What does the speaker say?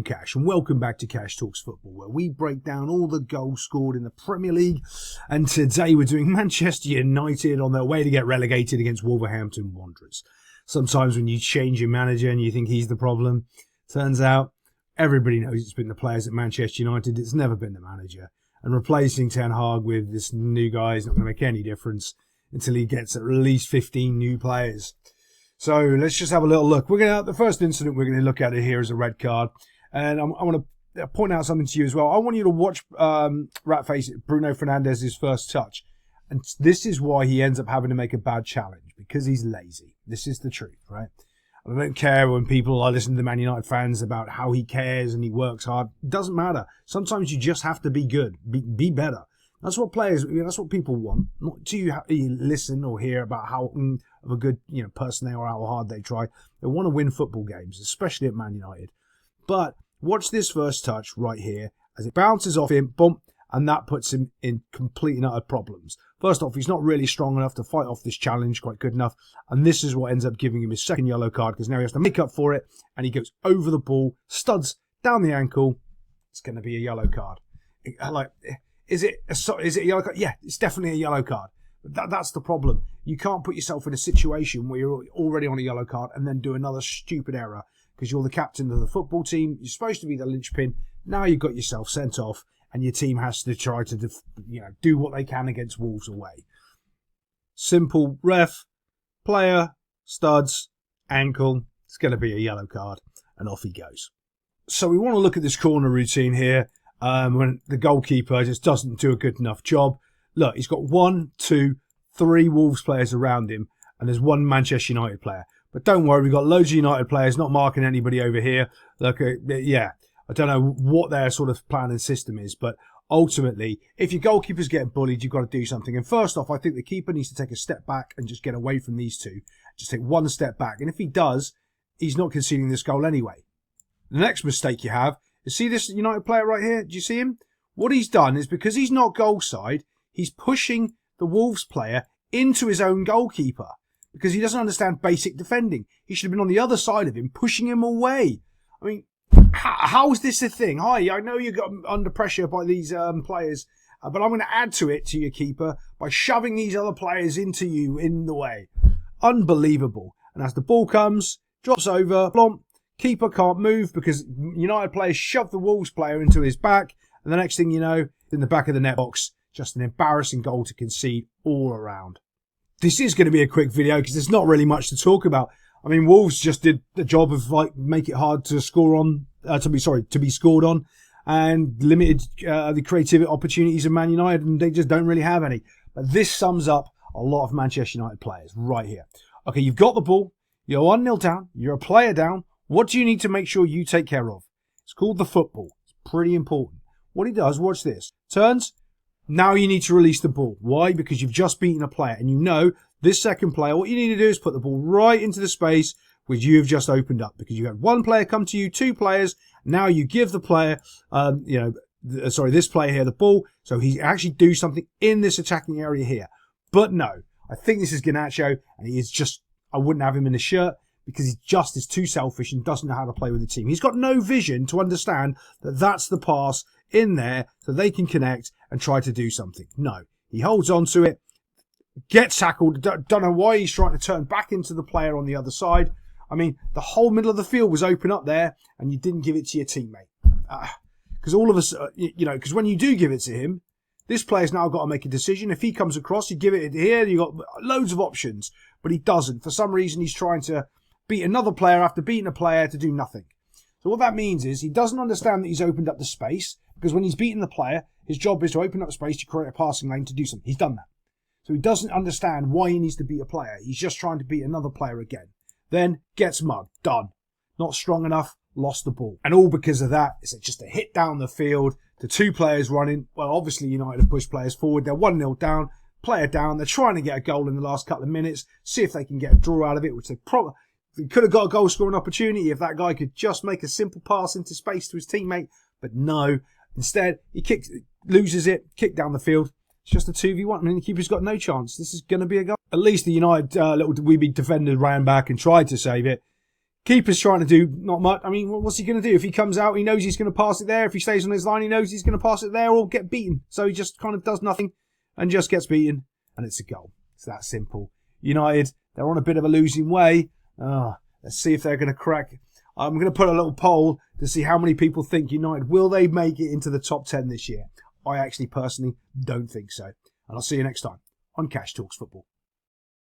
Cash, and welcome back to Cash Talks Football, where we break down all the goals scored in the Premier League. And today we're doing Manchester United on their way to get relegated against Wolverhampton Wanderers. Sometimes when you change your manager and you think he's the problem, turns out everybody knows it's been the players at Manchester United. It's never been the manager. And replacing Ten Hag with this new guy is not going to make any difference until he gets at least 15 new players. So let's just have a little look. The first incident we're going to look at here is a red card. And I want to point out something to you as well. I want you to watch Ratface Bruno Fernandez's first touch. And this is why he ends up having to make a bad challenge, because he's lazy. This is the truth, right? I don't care when people are listening to Man United fans about how he cares and he works hard. It doesn't matter. Sometimes you just have to be good, be better. That's what that's what people want. Not to listen or hear about how of a good person they are, how hard they try. They want to win football games, especially at Man United. But watch this first touch right here as it bounces off him, bump, and that puts him in complete and utter problems. First off, he's not really strong enough to fight off this challenge quite good enough, and this is what ends up giving him his second yellow card, because now he has to make up for it, and he goes over the ball, studs down the ankle. It's going to be a yellow card. Is it a yellow card? Yeah, it's definitely a yellow card. But that's the problem. You can't put yourself in a situation where you're already on a yellow card and then do another stupid error, because you're the captain of the football team. You're supposed to be the linchpin. Now you've got yourself sent off, and your team has to try to do what they can against Wolves away. Simple. Ref, player, studs, ankle. It's going to be a yellow card, and off he goes. So we want to look at this corner routine here. When the goalkeeper just doesn't do a good enough job. Look, he's got 1, 2, 3 Wolves players around him, and there's one Manchester United player. But don't worry, we've got loads of United players, not marking anybody over here. Look, I don't know what their sort of plan and system is, but ultimately, if your goalkeeper's getting bullied, you've got to do something. And first off, I think the keeper needs to take a step back and just get away from these two. Just take one step back. And if he does, he's not conceding this goal anyway. The next mistake you have, you see this United player right here? Do you see him? What he's done is, because he's not goal side, he's pushing the Wolves player into his own goalkeeper, because he doesn't understand basic defending. He should have been on the other side of him, pushing him away. I mean, how is this a thing? Hi, I know you got under pressure by these players, but I'm going to add to it to your keeper by shoving these other players into you in the way. Unbelievable. And as the ball comes, drops over, blomp, keeper can't move because United players shove the Wolves player into his back, and the next thing you know, in the back of the net box, just an embarrassing goal to concede all around. This is going to be a quick video because there's not really much to talk about. I mean, Wolves just did the job of make it hard to score on, to be scored on, and limited the creative opportunities of Man United, and they just don't really have any. But this sums up a lot of Manchester United players right here. Okay, you've got the ball, you're 1-0 down, you're a player down. What do you need to make sure you take care of? It's called the football. It's pretty important. What he does, watch this. Turns. Now you need to release the ball. Why? Because you've just beaten a player. And you know this second player, what you need to do is put the ball right into the space which you have just opened up. Because you had one player come to you, 2 players. Now you give the player, this player here the ball. So he actually do something in this attacking area here. But no, I think this is Garnacho. And he is just, I wouldn't have him in the shirt, because he just is too selfish and doesn't know how to play with the team. He's got no vision to understand that that's the pass in there so they can connect and try to do something. No, he holds on to it, gets tackled. Don't know why he's trying to turn back into the player on the other side. I mean, the whole middle of the field was open up there and you didn't give it to your teammate. Because all of us, because when you do give it to him, this player's now got to make a decision. If he comes across, you give it here, you've got loads of options. But he doesn't. For some reason, he's trying to beat another player after beating a player to do nothing. So what that means is he doesn't understand that he's opened up the space, because when he's beaten the player, his job is to open up space to create a passing lane to do something. He's done that. So he doesn't understand why he needs to beat a player. He's just trying to beat another player again. Then gets mugged. Done. Not strong enough. Lost the ball. And all because of that. It's just a hit down the field to 2 players running. Well, obviously United have pushed players forward. They're 1-0 down. Player down. They're trying to get a goal in the last couple of minutes. See if they can get a draw out of it, which they probably... He could have got a goal scoring opportunity if that guy could just make a simple pass into space to his teammate. But no. Instead, he loses it, kicked down the field. It's just a 2v1. I mean, the keeper's got no chance. This is going to be a goal. At least the United little weeby defender ran back and tried to save it. Keeper's trying to do not much. I mean, what's he going to do? If he comes out, he knows he's going to pass it there. If he stays on his line, he knows he's going to pass it there or get beaten. So he just kind of does nothing and just gets beaten. And it's a goal. It's that simple. United, they're on a bit of a losing way. Let's see if they're going to crack. I'm going to put a little poll to see how many people think United, will they make it into the top 10 this year? I actually personally don't think so. And I'll see you next time on Cash Talks Football.